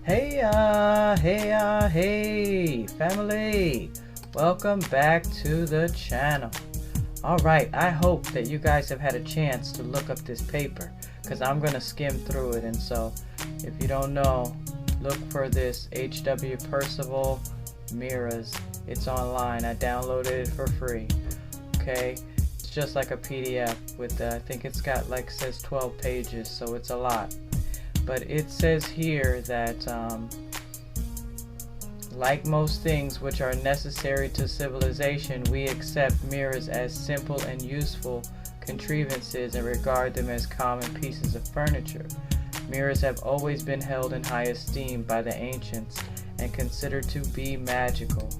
Hey, family! Welcome back to the channel. Alright, I hope that you guys have had a chance to look up this paper, because I'm going to skim through it. And so, if you don't know, look for this H.W. Percival Mirrors. It's online. I downloaded it for free. Okay? It's just like a PDF with, I think it's got, like, says 12 pages, so it's a lot. But it says here that like most things which are necessary to civilization, we accept mirrors as simple and useful contrivances and regard them as common pieces of furniture. Mirrors have always been held in high esteem by the ancients and considered to be magical,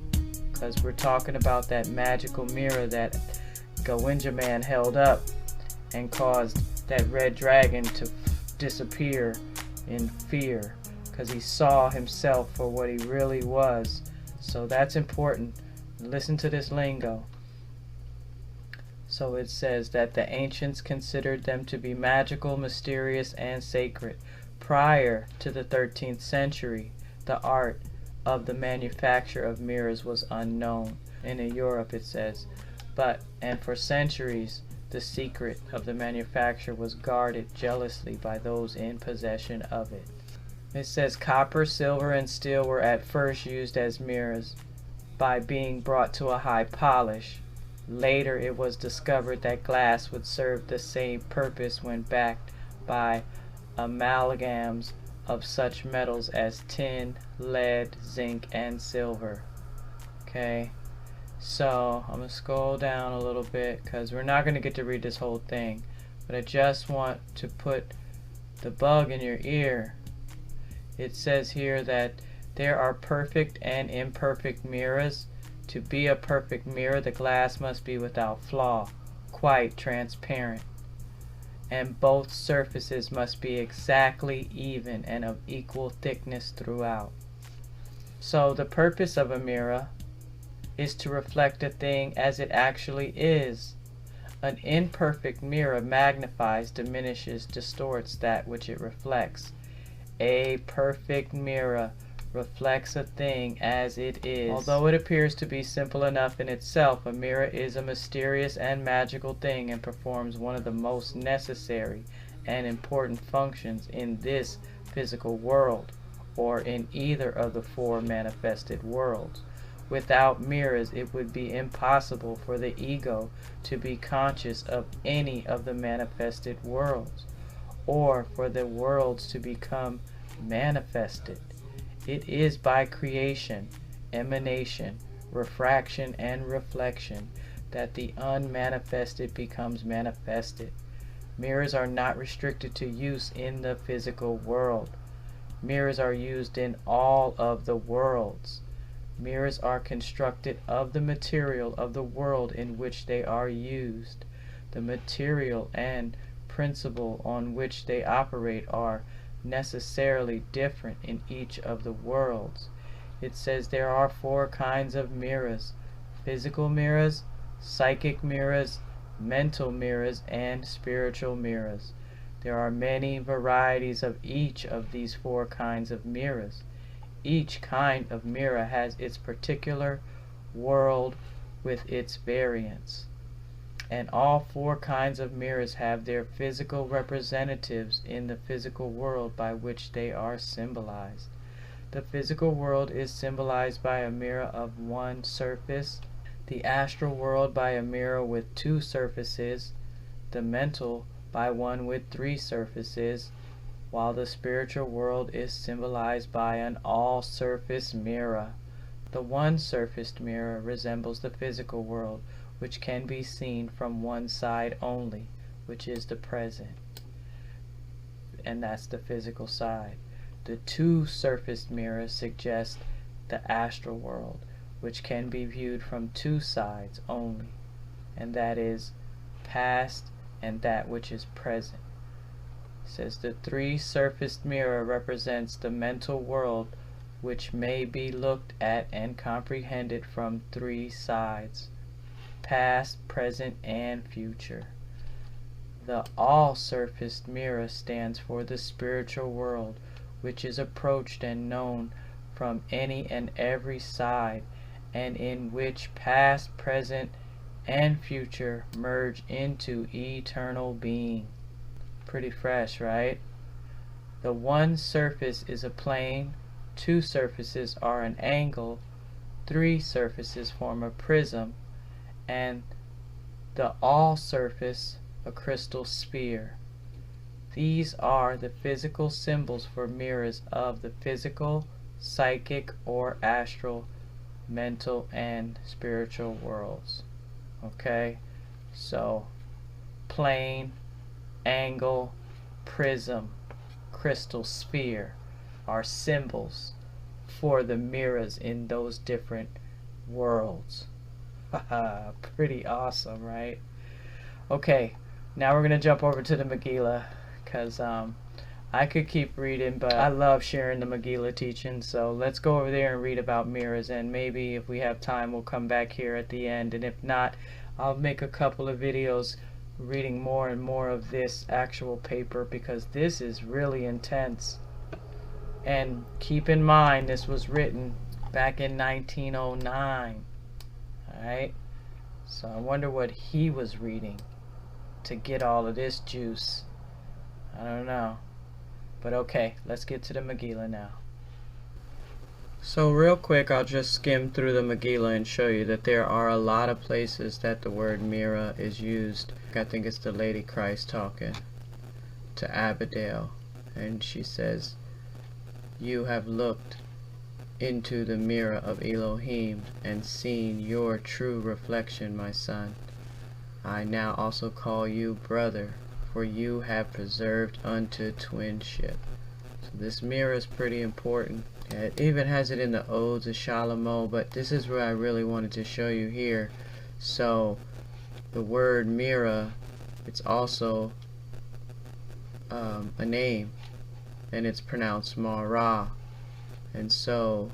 because we're talking about that magical mirror that Gawinja man held up and caused that red dragon to disappear in fear, because he saw himself for what he really was. So that's important. Listen to this lingo. So it says that the ancients considered them to be magical, mysterious, and sacred. Prior to the 13th century, the art of the manufacture of mirrors was unknown. In Europe, it says, and for centuries, the secret of the manufacture was guarded jealously by those in possession of it. It says copper, silver, and steel were at first used as mirrors by being brought to a high polish. Later it was discovered that glass would serve the same purpose when backed by amalgams of such metals as tin, lead, zinc, and silver. Okay, so I'm going to scroll down a little bit because we're not going to get to read this whole thing, but I just want to put the bug in your ear. It says here that there are perfect and imperfect mirrors. To be a perfect mirror, the glass must be without flaw, quite transparent, and both surfaces must be exactly even and of equal thickness throughout. So the purpose of a mirror is to reflect a thing as it actually is. An imperfect mirror magnifies, diminishes, distorts that which it reflects. A perfect mirror reflects a thing as it is. Although it appears to be simple enough in itself, a mirror is a mysterious and magical thing and performs one of the most necessary and important functions in this physical world, or in either of the four manifested worlds. Without mirrors, it would be impossible for the ego to be conscious of any of the manifested worlds, or for the worlds to become manifested. It is by creation, emanation, refraction, and reflection that the unmanifested becomes manifested. Mirrors are not restricted to use in the physical world. Mirrors are used in all of the worlds. Mirrors are constructed of the material of the world in which they are used. The material and principle on which they operate are necessarily different in each of the worlds. It says there are four kinds of mirrors: physical mirrors, psychic mirrors, mental mirrors, and spiritual mirrors. There are many varieties of each of these four kinds of mirrors. Each kind of mirror has its particular world with its variants. And all four kinds of mirrors have their physical representatives in the physical world by which they are symbolized. The physical world is symbolized by a mirror of one surface, the astral world by a mirror with two surfaces, the mental by one with three surfaces, while the spiritual world is symbolized by an all-surface mirror. The one-surfaced mirror resembles the physical world, which can be seen from one side only, which is the present, and that's the physical side. The two-surfaced mirror suggests the astral world, which can be viewed from two sides only, and that is past and that which is present. It says the three-surfaced mirror represents the mental world, which may be looked at and comprehended from three sides: past, present, and future. The all-surfaced mirror stands for the spiritual world, which is approached and known from any and every side, and in which past, present, and future merge into eternal being. Pretty fresh, right? The one surface is a plane, two surfaces are an angle, three surfaces form a prism, and the all surface a crystal sphere. These are the physical symbols for mirrors of the physical, psychic, or astral, mental, and spiritual worlds. Okay? So, plane, angle, prism, crystal sphere are symbols for the mirrors in those different worlds. Haha, pretty awesome, right? Okay, now we're going to jump over to the Megillah, because I could keep reading, but I love sharing the Megillah teaching, so let's go over there and read about mirrors, and maybe if we have time we'll come back here at the end, and if not, I'll make a couple of videos reading more and more of this actual paper, because this is really intense. And keep in mind, this was written back in 1909. Alright? So I wonder what he was reading to get all of this juice. I don't know. But okay, let's get to the Megillah now. So real quick, I'll just skim through the Megillah and show you that there are a lot of places that the word mirror is used. I think it's the Lady Christ talking to Abigail, and she says, "You have looked into the mirror of Elohim and seen your true reflection, my son. I now also call you brother, for you have preserved unto twinship." So this mirror is pretty important. It even has it in the Odes of Shalomo, but this is where I really wanted to show you here. So the word mirror, it's also a name, and it's pronounced Mara. And so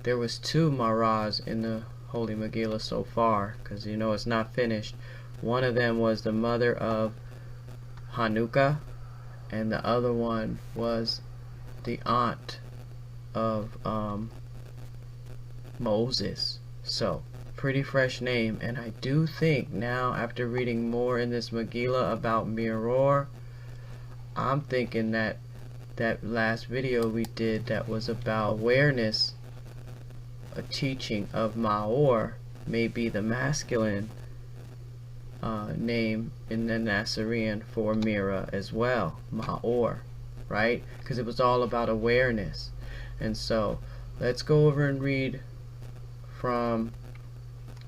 there was two Maras in the Holy Megillah so far, because you know it's not finished. One of them was the mother of Hanukkah, and the other one was the aunt of Moses. So pretty fresh name, and I do think now, after reading more in this Megillah about Mirror, I'm thinking that that last video we did that was about awareness, a teaching of Maor, may be the masculine name in the Nazarene for Mira as well, Maor, right? Because it was all about awareness. And so let's go over and read from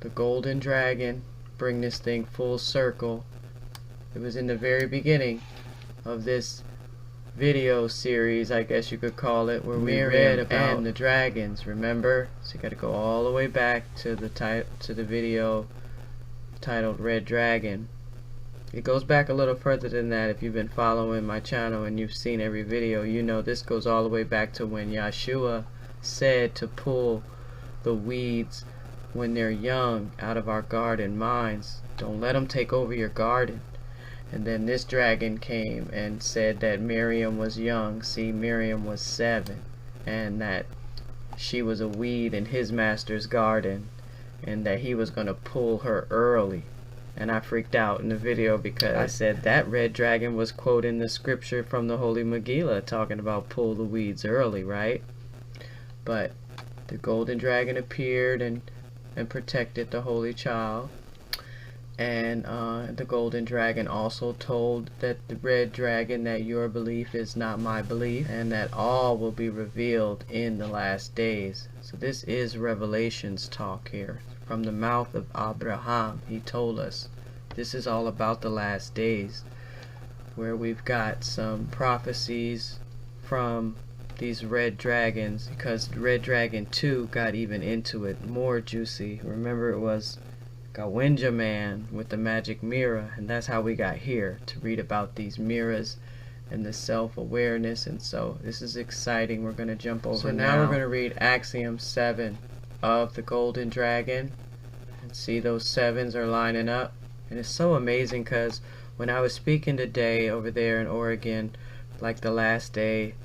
the Golden Dragon, bring this thing full circle. It was in the very beginning of this video series, I guess you could call it, where we read about the dragons, remember? So you got to go all the way back to the video titled Red Dragon. It goes back a little further than that. If you've been following my channel and you've seen every video, you know this goes all the way back to when Yeshua said to pull the weeds when they're young out of our garden minds. Don't let them take over your garden. And then this dragon came and said that Miriam was young. See, Miriam was 7, and that she was a weed in his master's garden, and that he was going to pull her early. And I freaked out in the video because I said that red dragon was quoting the scripture from the Holy Megillah talking about pull the weeds early, right? But the golden dragon appeared and protected the holy child. And the golden dragon also told that the red dragon that your belief is not my belief, and that all will be revealed in the last days. So this is Revelations talk here. From the mouth of Abraham, he told us this is all about the last days, where we've got some prophecies from these red dragons, because Red Dragon 2 got even into it more juicy. Remember, it was Gawinja Man with the magic mirror, and that's how we got here to read about these mirrors and the self-awareness. And so this is exciting. We're going to jump over. So now we're going to read Axiom 7 of the Golden Dragon, and see those 7s are lining up. And it's so amazing, because when I was speaking today over there in Oregon, like the last day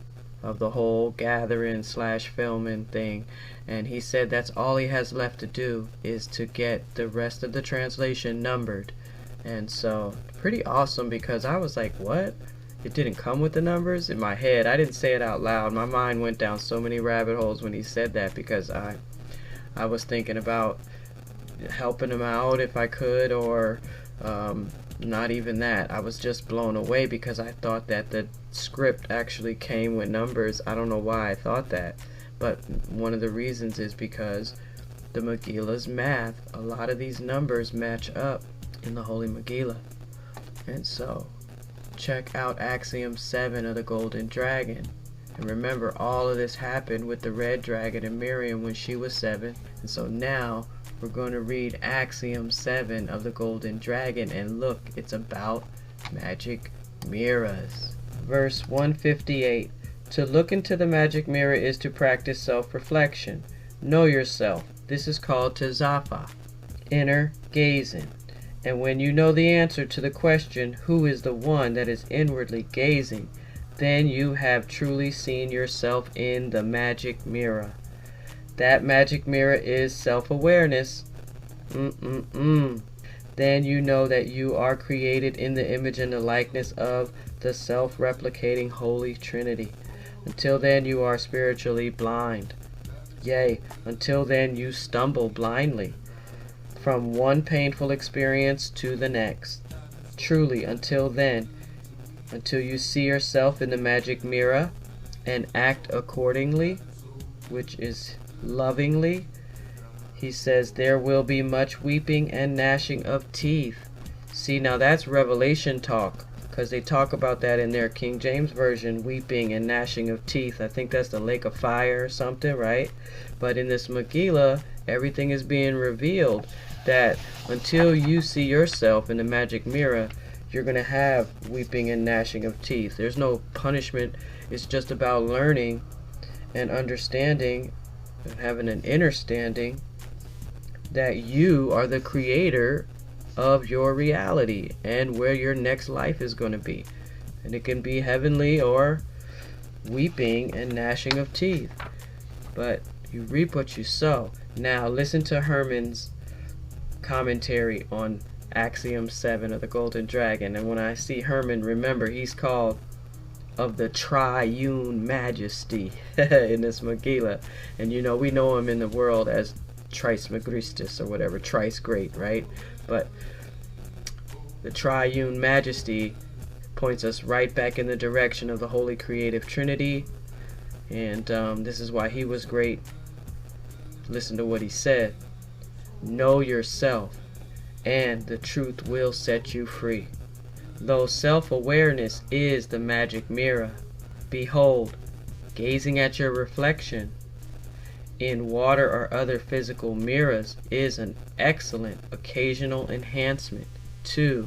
of the whole gathering slash filming thing. And he said that's all he has left to do is to get the rest of the translation numbered. And so pretty awesome, because I was like, what? It didn't come with the numbers? In my head, I didn't say it out loud. My mind went down so many rabbit holes when he said that, because I was thinking about helping him out if I could, or not even that. I was just blown away because I thought that the script actually came with numbers. I don't know why I thought that, but one of the reasons is because the Megillah's math, a lot of these numbers match up in the Holy Megillah. And so check out Axiom 7 of the Golden Dragon. And remember, all of this happened with the red dragon and Miriam when she was 7. And so now we're going to read Axiom 7 of the Golden Dragon, and look, it's about magic mirrors. Verse 158. To look into the magic mirror is to practice self-reflection. Know yourself. This is called Tzafa, inner gazing. And when you know the answer to the question, who is the one that is inwardly gazing, then you have truly seen yourself in the magic mirror. That magic mirror is self-awareness. Then you know that you are created in the image and the likeness of the self-replicating Holy Trinity. Until then you are spiritually blind. Yea, until then you stumble blindly from one painful experience to the next. Truly, until then, until you see yourself in the magic mirror and act accordingly, which is lovingly, he says there will be much weeping and gnashing of teeth. See, now that's Revelation talk, because they talk about that in their King James Version, weeping and gnashing of teeth. I think that's the lake of fire or something, right? But in this Megillah, everything is being revealed, that until you see yourself in the magic mirror, you're going to have weeping and gnashing of teeth. There's no punishment. It's just about learning and understanding and having an understanding that you are the creator of your reality and where your next life is going to be. And it can be heavenly or weeping and gnashing of teeth. But you reap what you sow. Now listen to Herman's commentary on Axiom 7 of the Golden Dragon. And when I see Herman, remember he's called of the triune majesty in this Megillah. And you know, we know him in the world as Trismegistus or whatever, Trice Great, right? But the triune majesty points us right back in the direction of the Holy Creative Trinity. And this is why he was great. Listen to what he said. Know yourself, and the truth will set you free. Though self-awareness is the magic mirror, behold, gazing at your reflection in water or other physical mirrors is an excellent occasional enhancement to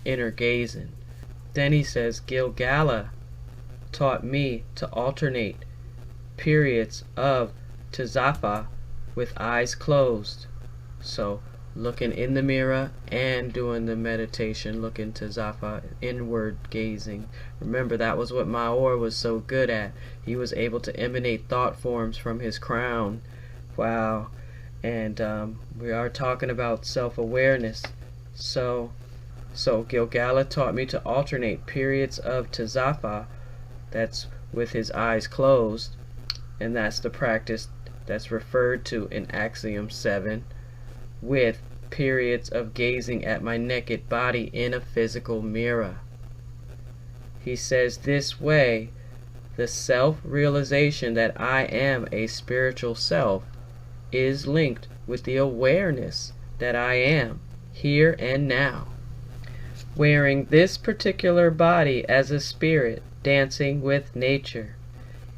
inner gazing. Then he says, Gilgala taught me to alternate periods of Tzafa with eyes closed. So looking in the mirror and doing the meditation, looking Tzafa, inward gazing. Remember, that was what Maor was so good at. He was able to emanate thought forms from his crown. Wow. And we are talking about self-awareness. So Gilgala taught me to alternate periods of Tzafa, that's with his eyes closed, and that's the practice that's referred to in Axiom 7, with periods of gazing at my naked body in a physical mirror. He says this way, the self-realization that I am a spiritual self is linked with the awareness that I am here and now, wearing this particular body as a spirit dancing with nature.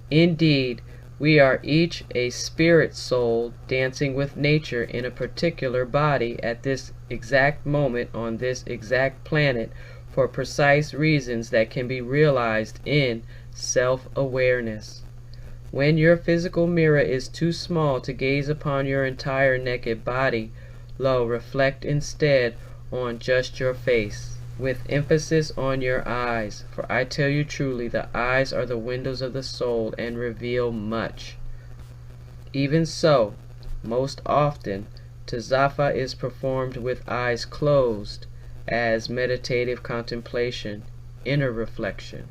Indeed, we are each a spirit soul dancing with nature in a particular body at this exact moment on this exact planet for precise reasons that can be realized in self-awareness. When your physical mirror is too small to gaze upon your entire naked body, lo, reflect instead on just your face. with emphasis on your eyes. For I tell you truly, the eyes are the windows of the soul and reveal much. Even so, most often, tazafa is performed with eyes closed, as meditative contemplation, inner reflection.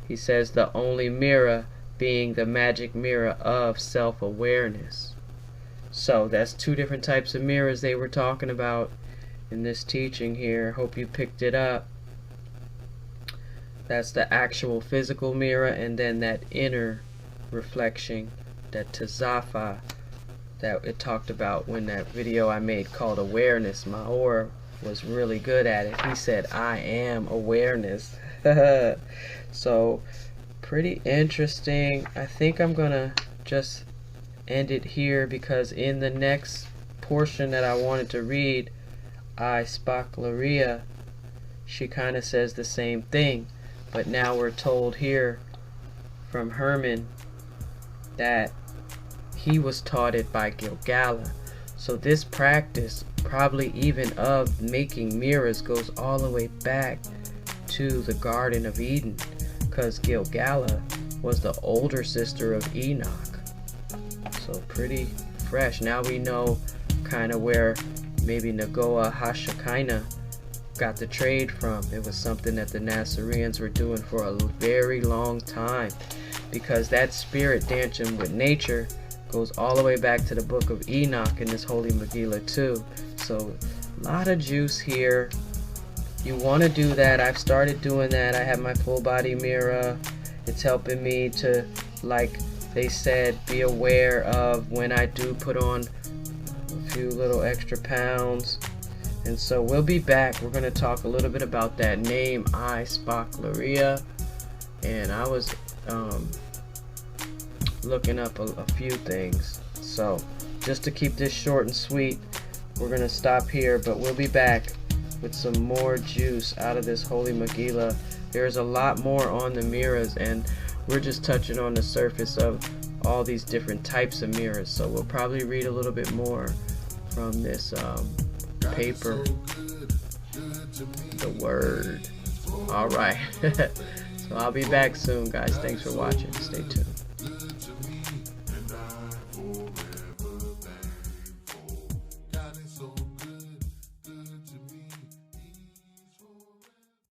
He says the only mirror being the magic mirror of self-awareness. So that's two different types of mirrors they were talking about in this teaching here. Hope you picked it up. That's the actual physical mirror, and then that inner reflection, that tazafa, that it talked about when that video I made called Awareness. Maor was really good at it. He said, I am awareness. So, pretty interesting. I think I'm gonna just end it here, because in the next portion that I wanted to read, I Spaklaria, she kind of says the same thing, but now we're told here from Herman that he was taught it by Gilgala. So this practice, probably even of making mirrors, goes all the way back to the Garden of Eden, because Gilgala was the older sister of Enoch. So pretty fresh. Now we know kind of where maybe Nagoa Hashakina got the trade from. It was something that the Nazarenes were doing for a very long time, because that spirit dancing with nature goes all the way back to the book of Enoch in this Holy Megillah too. So a lot of juice here. You want to do that. I've started doing that. I have my full body mirror. It's helping me to, like they said, be aware of when I do put on a few little extra pounds. And so we'll be back. We're going to talk a little bit about that name, I Spaklaria. And I was looking up a few things. So just to keep this short and sweet, we're going to stop here, but we'll be back with some more juice out of this Holy Megillah. There's a lot more on the mirrors, and we're just touching on the surface of all these different types of mirrors. So we'll probably read a little bit more from this paper, the Word. All right. So I'll be back soon, guys. Thanks for watching. Stay tuned.